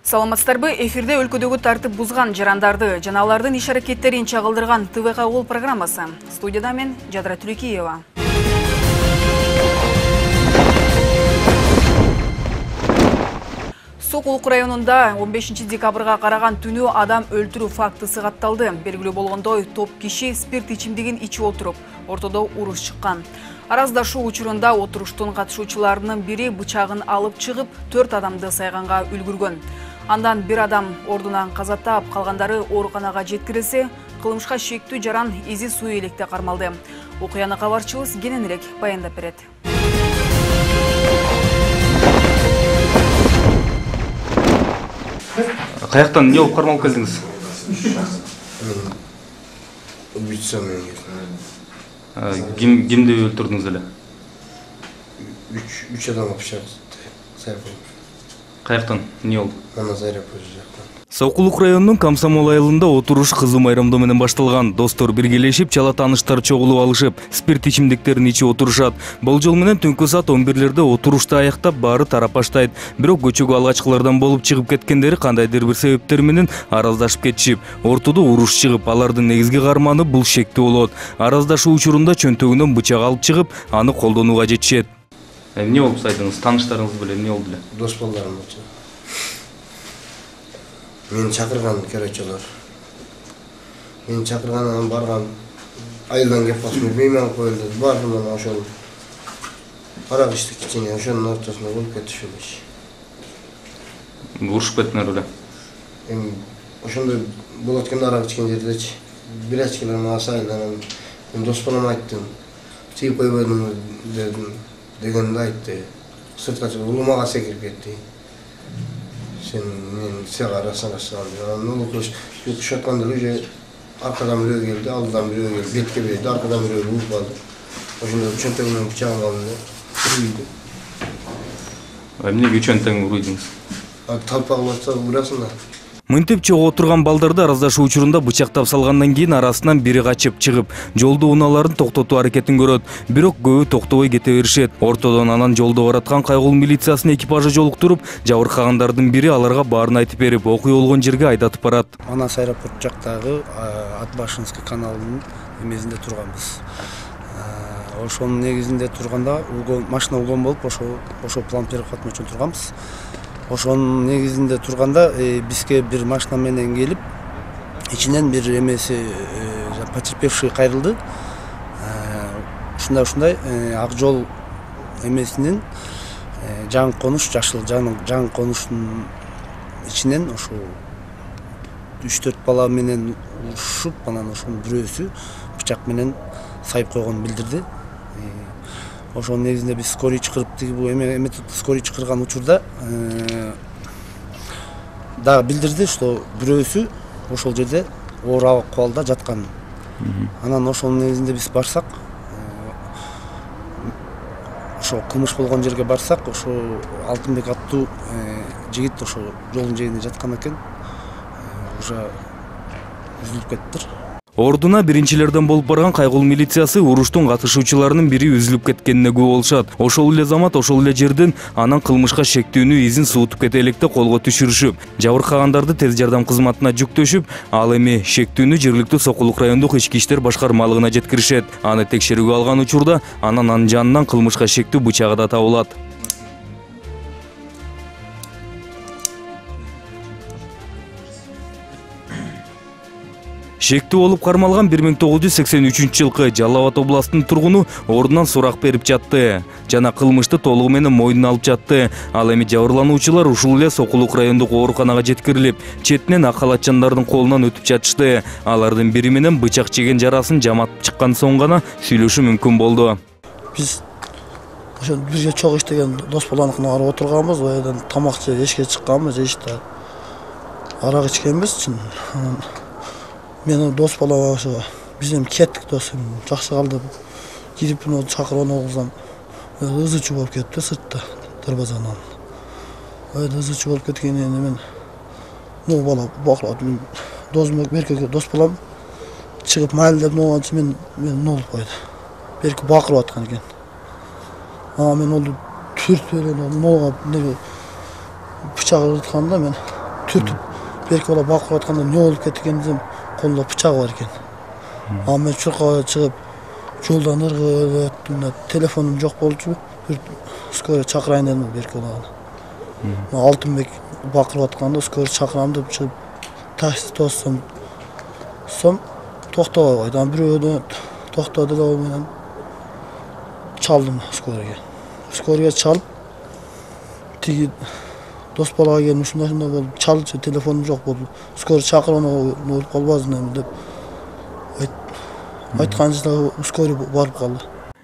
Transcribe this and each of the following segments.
Саламатсыздарбы, эфирде өлкөдөгү тартип бузган жарандарды жана алардын иш-аракеттерин чагылдырган ТВК Ол программасы. Студияда мен Жадыра Түлекиева. Сокулук районунда 15 декабрга караган түнү адам өлтүрүү фактысы катталды. Белгилүү болгондой, топ киши спирт ичимдигин ичип отуруп, ортодо уруш чыккан. Араздашуу учурунда отуруштун катышуучуларынын бири бычагын алып чыгып, 4 адамды сайганга үлгүргөн. Андан бир адам ордунан каза таап, калгандары ооруканага жеткирилсе, кылмышка шектүү жаран изи суу электе кармалды. Окуяны кабарчыбыз кененирээк баяндап берет. Каяктан эмне болуп кармалып келдиңиз? Убийца мен. Кимди өлтүрдүңүз эле? 3 адам пышак сайпы. Каяктан эмне болду? Ана Заряпов жактан. Сокулук районунун Комсомол айылында отуруш кызуу майрамдоо менен башталган. Достор биргелешип, чала тааныштар чогулуп алышып, спирт ичимдиктерин ичип отурушат. Болжол менен түнкү саат 11лерде отурушты аяктап, баары тарап баштайт. Бирок көчөгө алгачкылардан болуп чыгып кеткендери кандайдыр бир себептер менен араздашып кетишип, ортодо уруш чыгып, алардын негизги карманы бул шектүү болот. Араздашуу учурунда чөнтөгүнөн бычак алып чыгып, аны колдонууга жетишет. Эмне болуп сайдыңыз? Тааныштарыңыз менен эмне болду эле? Дос балдарым болчу. Мени чакырган керечелер. Мени чакыргандан барган. Айылдан кеп калсын, мейман коюлду. Бардым ана ошол. Арак ичти кичине, ошонун ортосуна болуп кетишим иш. Урушуп кеттиңер беле? Ошондой болот экен, арак ичкен жердечи. Билечкелер мага сайын, анан мен дос балама айттым. Тийип койбодум дегенде айтты. Сыртка чыгып улумага секирип кетти. Sen arasına başlandı. Ne oldu? Yokuşatlandı. Önce arkadan biri geldi, aldıdan biri geldi. Betke biriydi, arkadan biri vurup aldı. O şimdi çönteğinden bıçağını aldı. Vuruydu. Emnege çönteğini vuruydunuz? Talpağı varsa vurasın da. Мынтип чогуу отурган балдарды араздашуу учурунда бычактап салгандан кийин арасынан бири качып чыгып, жолдо унааларын токтотуу аракетин көрөт. Бирок көбү токтобой кете беришет. Ортодон анан жолдо бараткан Кайгыл милициясынын экипажы жолуктуруп, жабыркагандардын бири аларга баарын айтып берип, окуя болгон жерге айдатып барат. Ана Сайрапорт жактагы Атбашинский каналынын эмесинде турганбыз. Ошонун негизинде турганда машина улгон болуп, ошо плампер катмоо үчүн турганбыз. Ошонун негизинде турганда бизге бир машина менен келип, ичинен бир эмеси потерпевший кайрылды. Ушундай ак жол эмесинин жаңы конуш, жашыл жаңы конуштун ичинен ошо 3-4 бала менен урушуп, анан ошонун бирөөсү бычак менен сайып койгонун билдирди. Ошонун негизинде биз скорый чакырып, бул эме скорый чакырган учурда да билдирди, что бирөөсү ошол жерде оор акыбалда жаткан. Анан ошонун негизинде биз барсак, ошо кылмыш болгон жерге барсак, ошо Алтынбек аттуу жигит ошо жолдун жээгинде жаткан экен. Уже үзүлүп кеттир. Ордуна биринчилерден болуп барган Кайгыл милициясы уруштун катышуучуларынын бири үзүлүп кеткенине күбө болушат. Ошол эле замат, ошол эле жерден анан кылмышка шектүүнү изин суутуп кете электе колго түшүрүшүп, жабыркагандарды тез жардам кызматына жүктөшүп, ал эми шектүүнү жергиликтүү Сокулук райондук ички иштер башкармалыгына жеткиришет. Аны текшерүүгө алган учурда анын жанынан кылмышка шектүү бычагы да табылат. Шектүү болуп кармалган 1983-жылкы Жалал Абад областынын тургуну ордунан сурак берип жатты жана кылмышты толугу менен мойнуна алып жатты. Ал эми жабырлануучулар ушул эле Сокулук райондук ооруканага жеткирилип, четинен ак халатчандардын колунан өтүп жатышты. Алардын бири менен бычак жеген жарасын жаматып чыккан соң гана сүйлөшүү мүмкүн болду. Биз ошо бирге чогуу иштеген дос баланыкына барып отурганбыз, оядан тамак жеп эшикке чыкканбыз, эшикте арак ичкенбиз. Мен дос бала ошо биз эми кеттик, досум жакшы калды. Кирип чакырып алгызам. Ызычуу болуп кетти сыртта дарбазанан. Ызычуу болуп кеткенинен мен нол бала бакылап, досум беркеге дос балам чыгып майылдап нолганчы мен нолуп койду. Берки бакырып аткан экен. Мен ол түрт берген нолга бычак ырытканда мен түртүп берки бала бакырып атканда эмне болуп кеткен десем, колунда бычагы бар экен. Аны мен чуркап чыгып жолдон ыргып өттүм. Телефонум жок болчу. Скорый чакырайын дедим берки балага. Алтынбек бакырып атканда скорый чакырам деп чыгып такси тоссом. Токтобой койду. Бирөөдөн токтоду да менен чалдым скорыйга. Скорыйга чалып тиги дос балага келип ушундай болуп чалчы, телефонум жок болду. Скорый чакырууну болуп калбасын деп айтканча скорый барып калды.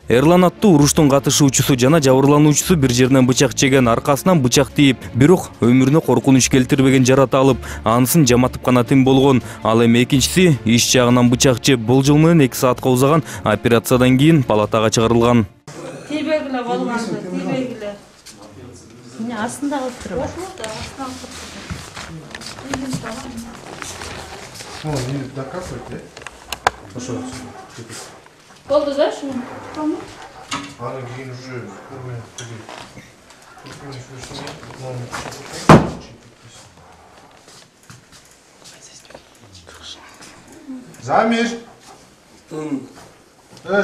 Эрлан аттуу уруштун катышуучусу жана жабырлануучусу бир жеринен бычак жеген, аркасынан бычак тийип, бирок өмүрүнө коркунуч келтирбеген жарат алып, анысын жаматып гана тим болгон. Ал эми экинчиси иш жагынан бычак жеп, болжол менен 2 саатка узаган операциядан кийин палатага чыгарылган. Тийбегиле болгонду, тийбегиле. Мына астында калып турат. Болду да шуну? Аны кийин уже Замир.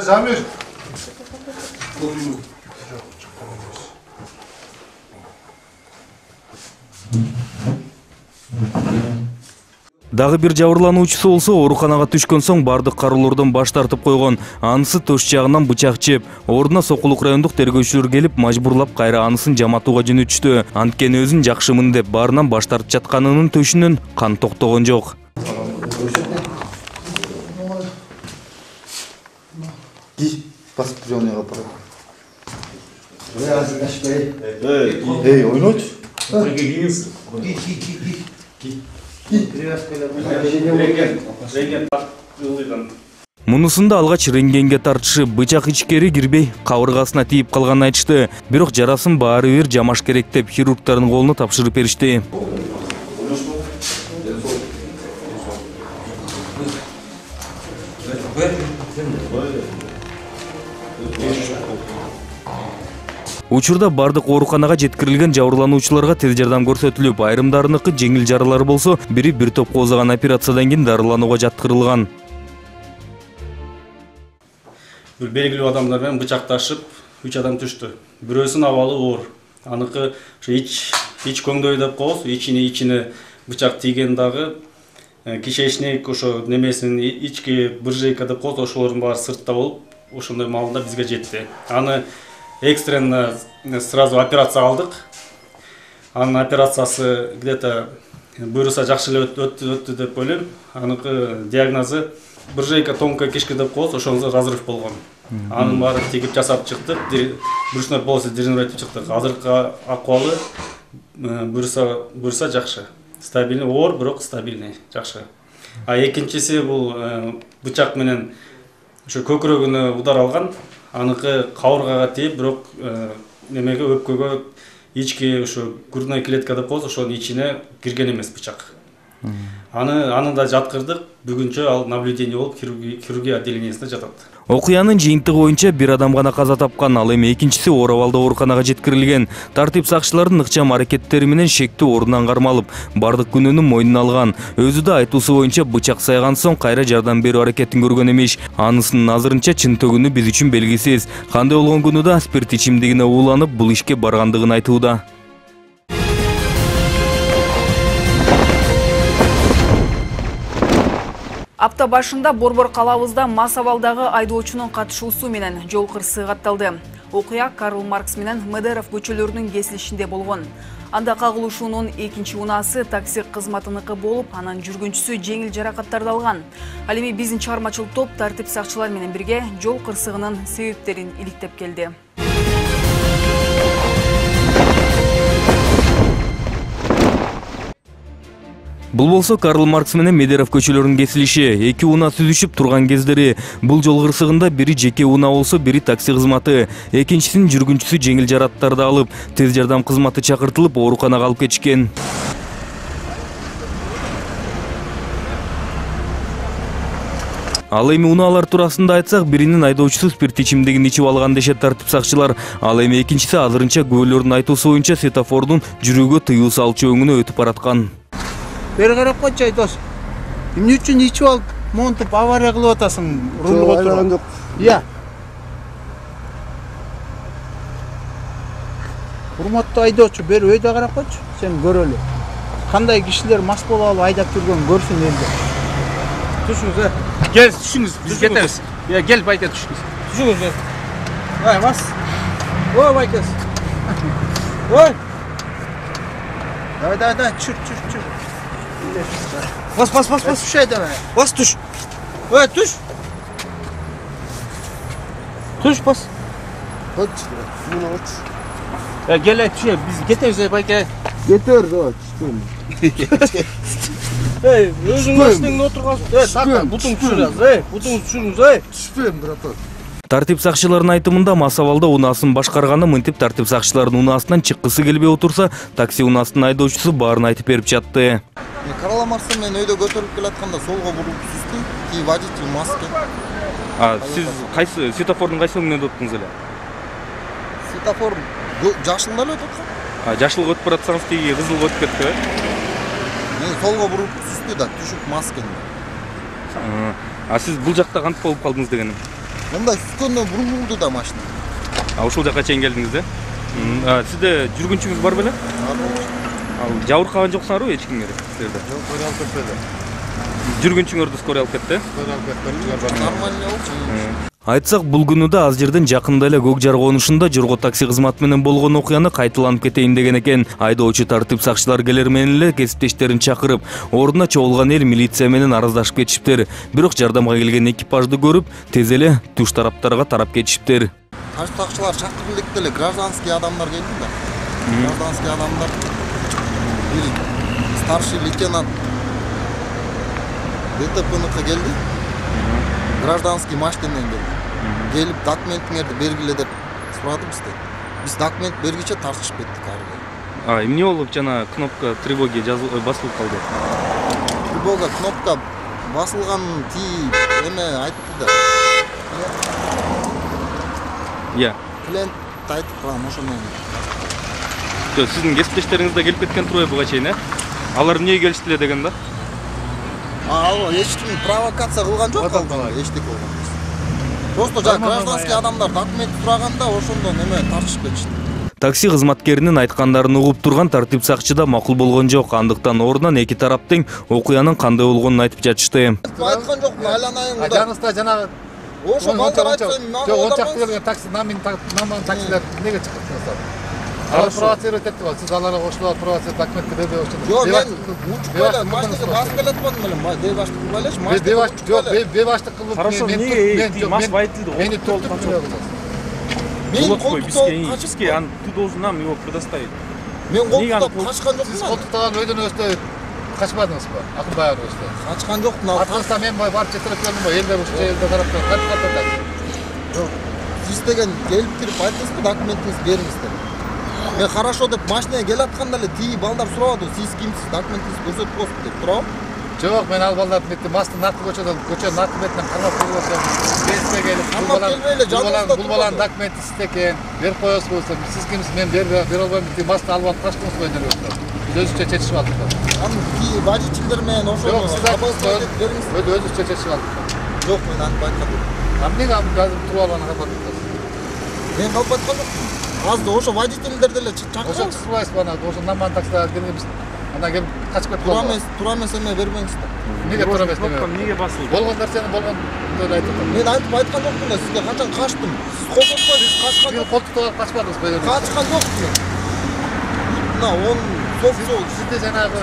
Замир. Дагы бир жабырлануучусу болсо ооруканага түшкөн соң бардык кароолордон баш тартып койгон. Анысы тош жагынан бычак жеп, ордуна Сокулук райондук тергөөчүлөр келип мажбурлап кайра анысын жаматууга жөнөтүштү. Анткени өзүн жакшымын деп баарынан баш тартып жатканынын төшүнөн кан токтогон жок. Мунусунда алгач рентгенге тартышып, бычак ичкери кирбей, кабыргасына тийип калганын айтышты. Бирок жарасын баары бир жамаш керек деп хирургдардын колуна тапшырып беришти. Учурда бардык ооруканага жеткирилген жабырлануучуларга тез жардам көрсөтүлүп, айрымдарыныкы жеңил жаралар болсо, бири бир топко узаган операциядан кийин дарыланууга жаткырылган. Бир белгилүү адамдар менен бычакташып, 3 адам түштү. Бирөөсүнүн абалы оор. Аныкы ошо ич көңдөй деп коебуз, ичине бычак тийген дагы кишечник ошо немесин ички брыжейка деп коебуз, ошолордун баары сыртта болуп, ошондой маалда бизге жетти. Аны экстренно сразу операция алдык. Анын операциясы где-то буюрса жакшы эле өттү деп ойлойм. Аныкы диагнозу брыжейка тонкая кишка деп коебуз, ошондо разрыв болгон. Анын баары тигип жасап чыктык, брюшной полости дегенератив чыктык. Азыркы акыбалы буюрса жакшы. Стабильный, оор, бирок стабильный, жакшы. А экинчиси бул бычак менен ошо көкүрөгүнө удар алган. Аныкы кабыргага тийип, бирок немеге өпкөгө ички ошо грудная клетка деп коебуз, ошонун ичине кирген эмес бычак. Аны да жаткырдык. Бүгүнчө ал наблюдение болуп хирургия отделениесинде жатат. Окуянын жыйынтыгы боюнча бир адам гана каза тапкан, ал эми экинчиси оор абалда ооруканага жеткирилген. Тартип сакчыларынын ыкчам аракеттери менен шектүү ордунан кармалып, бардык күнөөнү мойнуна алган. Өзү да айтуусу боюнча бычак сайган соң кайра жардам берүү аракетин көргөн эмес. Анысынын азырынча чынтөгүнү биз үчүн белгисиз. Кандай болгону да спирт ичимдигине ууланып, бул ишке баргандыгын айтууда. Апта башында Борбор калабызда мас абалдагы айдоочунун катышуусу менен жол кырсыгы катталды. Окуя Карл Маркс менен Медеров көчөлөрүнүн кесилишинде болгон. Анда кагылышуунун экинчи унаасы такси кызматыныкы болуп, анын жүргүнчүсү жеңил жаракаттарды алган. Ал эми биздин чыгармачыл топ тартип сакчылар менен бирге жол кырсыгынын себептерин иликтеп келди. Бул болсо Карл Маркс менен Медеров көчөлөрүнүн кесилиши. Эки унаа сүзүшүп турган кездери. Бул жол кырсыгында бири жеке унаа болсо, бири такси кызматы. Экинчисинин жүргүнчүсү жеңил жараттарды алып, тез жардам кызматы чакыртылып, ооруканага алып кетишкен. Ал эми унаалар туурасында айтсак, биринин айдоочусу спирт ичимдигин ичип алган дешет тартип сакчылар. Ал эми экинчиси азырынча күбөлөрдүн айтуусу боюнча светофордун жүрүүгө тыюу салчу өңүнө өтүп бараткан. Бері қарап қойшы Айдос. Эмне үчүн ичип алып, монтуп авария кылып атасың, рулга отуруп. Иә. Урматтуу айдоочу, бери өйдө карап койчу, сен көрөлү. Кандай кишилер мас болуп алып айдап жүргөн көрсүн элде. Түшүңүз, Гел, түшүңүз, биз кетебиз. Гел, байке түшүңүз. Түшүңүз. Бас. Ой, байкес. Ой. Давай, чүр. Бас. Түш айдабай. Бас, түш. Ой, түш. Түш, бас. Қойшы, мұны қойшы. Gel түше, biz кетеміз байке. Кетер, да, түшпеймін. Өзің мәстеңін отырғансың. Бұтың түшіріңіз, Түшпеймін, братан. Тартип сакчыларынын айтымында мас абалда унаасын башкарганы мынтип тартип сакчыларынын унаасынан чыккысы келбей отурса, такси унаасынын айдоочусу баарын айтып берип жатты. Караламарсың, мен өйдө көтөрүлүп келатканда солго буруп түстүм, ки водитель маска. Сиз кайсы светофордун кайсы өңүнөн өттүңүз эле? Светофор жашылда эле өтөт. Жашылга өтүп баратсаңыз тиги кызылга өтүп кетти. Мен солго буруп түстү да, түшүп маскени. Сиз бул жакта кантип болуп калдыңыз дегеним? Мындай түскөндөн бурулду да машина. Ушул жака чейин келдиңиз да? Сизде жүргүнчүңүз бар беле? Жабыркаган жоксуңарбы эч кимге силерде? Жок, көрө алып кетпеди. Жүргүнчүңөрдү скорый алып кетти? Көрө алып кетпеди. Нормально болчу. Айтсак, бул күнү да аз жерден жакында эле Көк Жар конушунда Жорго такси кызматы менен болгон окуяны кайталанып кетейин деген экен. Айдоочу тартип сакчылар келер менен эле кесиптештерин чакырып, ордуна чогулган эл милиция менен араздашып кетишиптер. Бирок жардамга келген экипажды көрүп, тез эле туш тараптарга тарап кетишиптер. Тартип сакчылар чакырып электе эле гражданский адамдар келди да. Гражданский адамдар бир старший лейтенант ДТПныкы келди. Гражданский машинамен келди. Келип документиңерди бергиле деп сурады бизде. Биз документ бергиче тартышып кеттик ары. Эмне болуп жана кнопка тревоги басылып калды? Тревога кнопка басылган эме айтты да. Клиент айтып калган ошондон. Сиздин кесиптештериңиз да келип кеткен турбайбы буга чейин, Алар эмнеге келишти эле деген да? Эч ким провокация кылган жок, эчтеке болгон эмес. Просто гражданский адамдар документ сураганда ошондон эме тартышып кетишти. Такси кызматкеринин айткандарын угуп турган тартип сакчы да макул болгон жок. Андыктан ордунан эки тарап тең окуянын кандай болгонун айтып жатышты. Айткан жокмун, айланайын. Жаңызда жанагы ошо балдар айтсам, он чакты келген такси, намын таксилер неге чыктыңыздар? Алар провоцировать этти го, сиз аларга кошулуп провоцировать документти бербей ошондо. Жок, мен учуп эле машинага басып келаткандым эле, бейбаштык кылып элечи, машина. Жок, бейбаштык кылып. Хорошо, эмнеге мас водительди окуп Мен бизге ты должен нам его предоставить. Мен колтуктап качкан жокмун. Сиз колтуктаган өйдөн өстө качпадыңызбы? Акылбай өстө. Качкан жокмун. Артыңызда мен барып жетирип келдим го, элдер ушул элде тараптан кантип. Жок. Сиз деген келип туруп айттыңызбы, документиңизди бериңиз деп. Мен хорошо деп машинага келатканда эле тиги балдар сурабады, сиз кимсиз, документиңизди көрсөтүп коесуз деп турабы? Жок, мен ал балдарды метти масты наркы көчөнүн наркы бетинен кармап келсем, бесте келип, бул баланын документи сизде экен, берип коесузбу, сиз кимсиз, мен бере албайм деп масты алып алып качтыңызбы өйдөн? Биз өзүбүзчө чечишип алдык. Аны водительдер менен ошону өзүбүзчө чечишип алдык. Жок, мен антип айткан жокмун. Эмнеге азыр туруп алган калп атасыз? Мен калп айткан жокмун. Азыр ошо водительдерди эле чакырып. Ошо турбайсызбы ана, ошо наман таксида келгенбиз. Ана келип качып кетип калды. Тура эмес эме бербеңиз да. Эмнеге тура эмес эме? Эмнеге басылды? Болгон нерсени болгондой айтып атам. Мен айтып айткан жокмун эле, сизге качан качтым. Сиз колтотпойсуз, качкан Сиз колтуктап алып качпадыңызбы? Качкан жокмун. Мына он сизди жанагы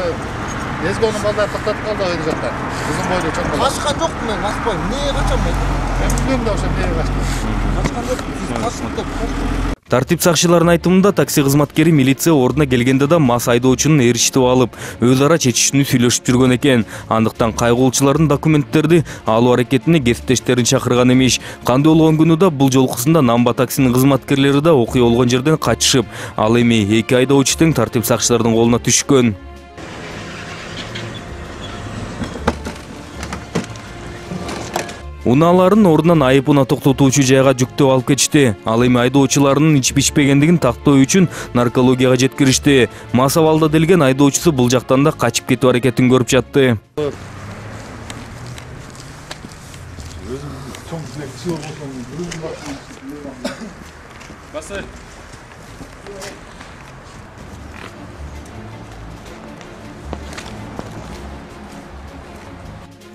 эзгонун балдары токтотуп калды өйдө жактан. Узун бойлуу чоң бала. Качкан жокмун мен, качпайм. Эмнеге качам мен? Мен билбейм да ошо эмнеге качтым. Качкан жокмун, сиз качтым деп. Тартип сакчыларынын айтымында такси кызматкери милиция ордуна келгенде да мас айдоочунун ээрчитип алып, өз ара чечишүүнү сүйлөшүп жүргөн экен. Андыктан кайгылуучулардын документтерди алуу аракетине кесиптештерин чакырган эмиш. Кандай болгон күнү да бул жолкусунда Намба таксинин кызматкерлери да окуя болгон жерден качышып, ал эми эки айдоочу тең тартип сакчылардын колуна түшкөн. Унааларын ордунан айып уна токтотуучу жайга жүктөп алып кетишти. Ал эми айдоочуларынын ичип ичпегендигин тактоо үчүн наркологияга жеткиришти. Мас абалда делген айдоочусу бул жактан да качып кетүү аракетин көрүп жатты.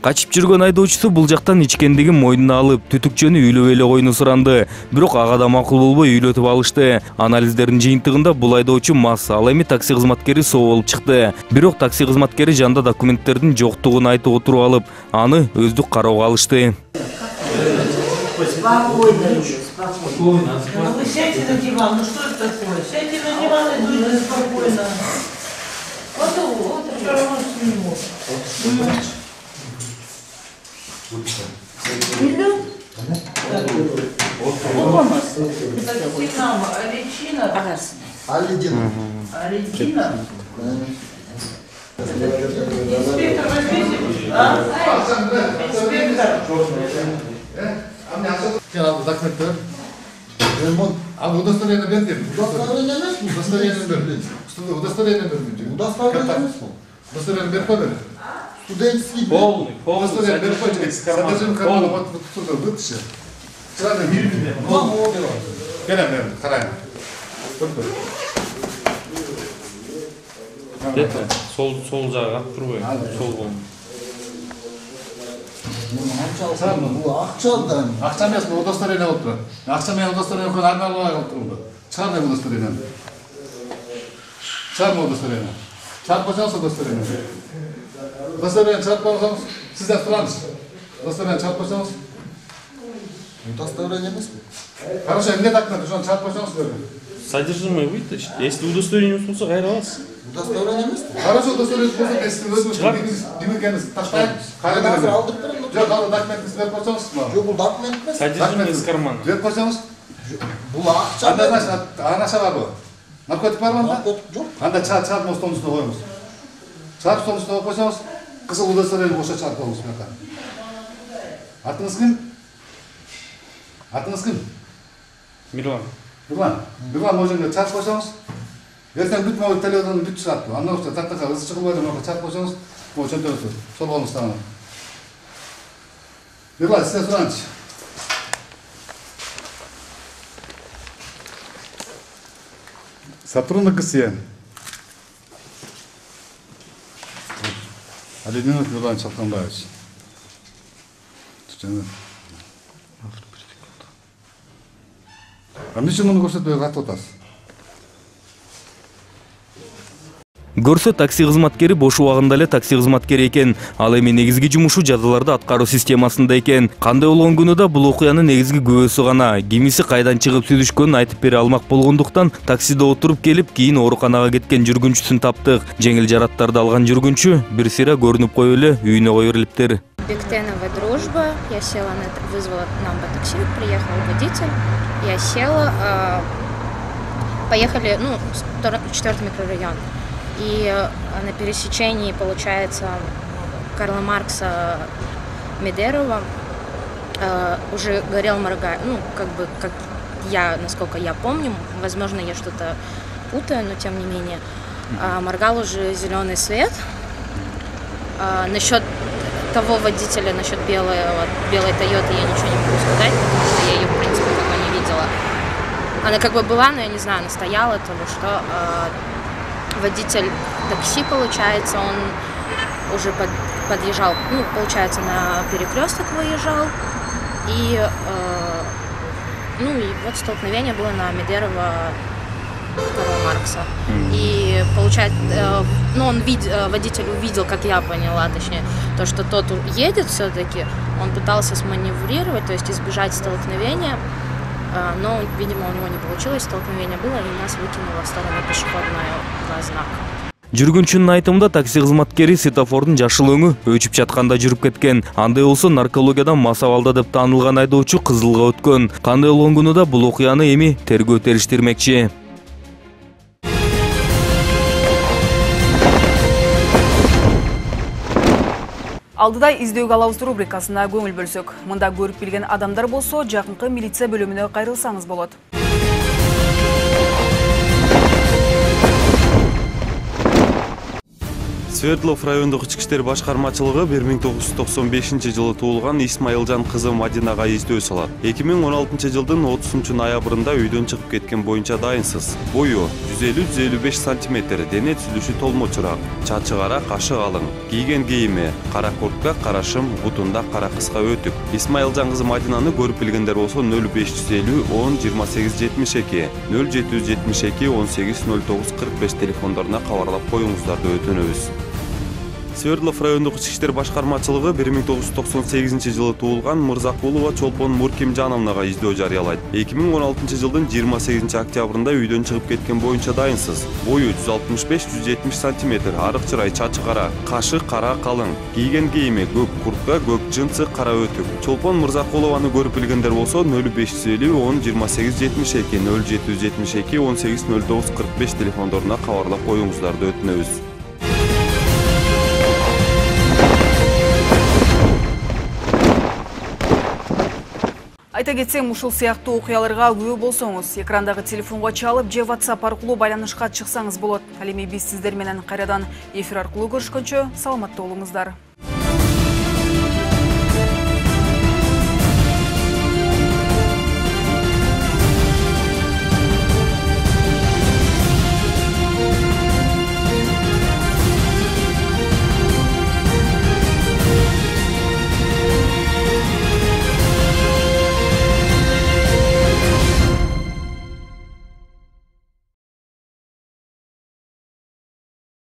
Качып жүргөн айдоочусу бул жактан ичкендигин мойнуна алып, түтүкчөнү үйлөп эле койууну суранды. Бирок ага да макул болбой үйлөтүп алышты. Анализдердин жыйынтыгында бул айдоочу мас, ал эми такси кызматкери соо болуп чыкты. Бирок такси кызматкери жанда документтердин жоктугун айтып отуруп алып, аны өздүк кароого алышты. Спокойно. Вы сядьте на диван, ну что это такое? Сядьте на диван и дуйте спокойно. Вот, все равно сниму. Идет? Олмас. Сигнал, Аличина. Аличина. Инспектор, возьмите. Инспектор. Al dокументтер. Al удостоверение бердим. Удостоверение емес пе? Удостоверение бердим. Удостоверение бердим. Удостоверение емес пе? Удостоверение беріп қойды. Студенческий Полный. Удостоверение беріп қойды. Содержимое кармана вот туда вытащи. Сразу бирбиде. Берем, қарайын. Сол жағы тұр ғой. Сол бол. Ақша емес, удостоверение болып тұр. Ақша мен удостоверение қойын арналуға алып тұрмын. Шығар мен удостоверение. Шығар мен удостоверение. Шығарып қойсаңыз удостоверение. Удостоверение шығарып қойсаңыз, сізден сұраныз. Удостоверение шығарып қойсаңыз. Удостоверение емес пе? Хорошо, не документ, соны шығарып қойсаңыз берді. Содержимое вытащить. Если удостоверение болса, қайра аласыз. Удостоверение емес пе? Хорошо, удостоверение болса, мен сіздің өзіңіз демекеніңіз тастаймыз. Қазір алдық тұрмын. Жоқ, ал документіңізді беріп қойсаңыз. Жоқ, бұл документ емес. Содержимое из кармана. Беріп қойсаңыз. Бұл ақша. Анаша бар ғой. Наркотик бар ма? Наркотик жоқ. Анда шығарып осы столдың үстіне қойыңыз. Шығарып столдың үстіне қойып қойсаңыз, қызыл удостоверение болса шығарып қойыңыз бұл жаққа. Атыңыз кім? Атыңыз кім? Мирлан. Мирлан ол жерге шығарып қойсаңыз, ертең бүт мол телевизордан бүт шығады. Анда осы тақтаға ысы шығып ойды мына шығарып қойсаңыз, ол шөнтөсі. Сол болыңыз тағына. Мирлан, сізден сұраңыз. Сотрудник ГСН. Алидинов Мирлан Шалқанбаевич. А нечем мұны көрсетпей қатып отасыз? Көрсө такси кызматкери бош убагында эле такси кызматкери экен. Ал эми негизги жумушу жазаларды аткаруу системасында экен. Кандай болгон күнү да бул окуянын негизги күбөсү гана. Кимиси кайдан чыгып сүзүшкөнүн айтып бере алмак болгондуктан таксиде отуруп келип, кийин ооруканага кеткен жүргүнчүсүн таптык. Жеңил жараттарды алган жүргүнчү бир сыйра көрүнүп коюп эле үйүнө кое бериптир. Бектенова дружба. Я села, вызвала нам по такси, приехал водитель. Я села, поехали, 4-й микрорайон. И на пересечении, получается, Карла Маркса, Медерова уже горел моргай. Как я, насколько я помню, возможно, я что-то путаю, но тем не менее, моргал уже зеленый свет. Насчет того водителя, насчет белой Тойоты я ничего не могу сказать, потому что я ее, в принципе, не видела. Она как бы была, но я не знаю, она стояла, того что водитель такси, получается, он уже подъезжал, получается, на перекресток выезжал, и вот столкновение было на Медерова Карла Маркса. И получается, водитель увидел, как я поняла, точнее, то, что тот едет все-таки, он пытался сманеврировать, то есть избежать столкновения, но, видимо, у него не получилось, столкновение было, и нас выкинуло в сторону пешеходного знака. Жүргүнчүнүн айтымында такси кызматкери светофордун жашыл өңү өчүп жатканда жүрүп кеткен. Андай болсо наркологиядан мас абалда деп таанылган айдоочу кызылга өткөн. Кандай болгон күнү да бул окуяны эми тергөө териштирмекчи. Алдыда издөөгө алабыз рубрикасына көңүл бөлсөк. Мында көрүп билген адамдар болсо, жакынкы милиция бөлүмүнө кайрылсаңыз болот. Свердлов райондук ички иштер башкармачылыгы 1995 жылы туулган Исмайылжан кызы Мадинага издөө салат. 2016 жылдын 30 ноябрында үйдөн чыгып кеткен боюнча дайынсыз. Бою 150-155 см, дене түзүлүшү толмочураак, чачы кара, кашы калың. Кийген кийими кара куртка, кара шым, бутунда кара кыска өтүк. Исмайылжан кызы Мадинаны көрүп билгендер болсо 0550 10 28 72, 0772 18 09 45 телефондоруна кабарлап коюңуздарды өтүнөбүз. Свердлов райондук ички иштер башкармачылыгы 1998 жылы туулган Мырзакулова Чолпон Муркимжановнага издөө жарыялайт. 2016 жылдын 28 октябрында үйдөн чыгып кеткен боюнча дайынсыз. Бою 165-170 см, арык чырай, чачы кара, кашы кара калың. Кийген кийими көк куртка, көк джинсы, кара өтүк. Чолпон Мырзакулованы көрүп билгендер болсо 0550 10 28 72, 0772 18 09 45 телефондоруна кабарлап коюңуздарды өтүнөбүз. Айта кетсем, ушул сыяктуу окуяларга күбө болсоңуз, экрандагы телефонго чалып, же WhatsApp аркылуу байланышка чыксаңыз болот. Ал эми биз сиздер менен кайрадан эфир аркылуу көрүшкөнчө саламатта болуңуздар.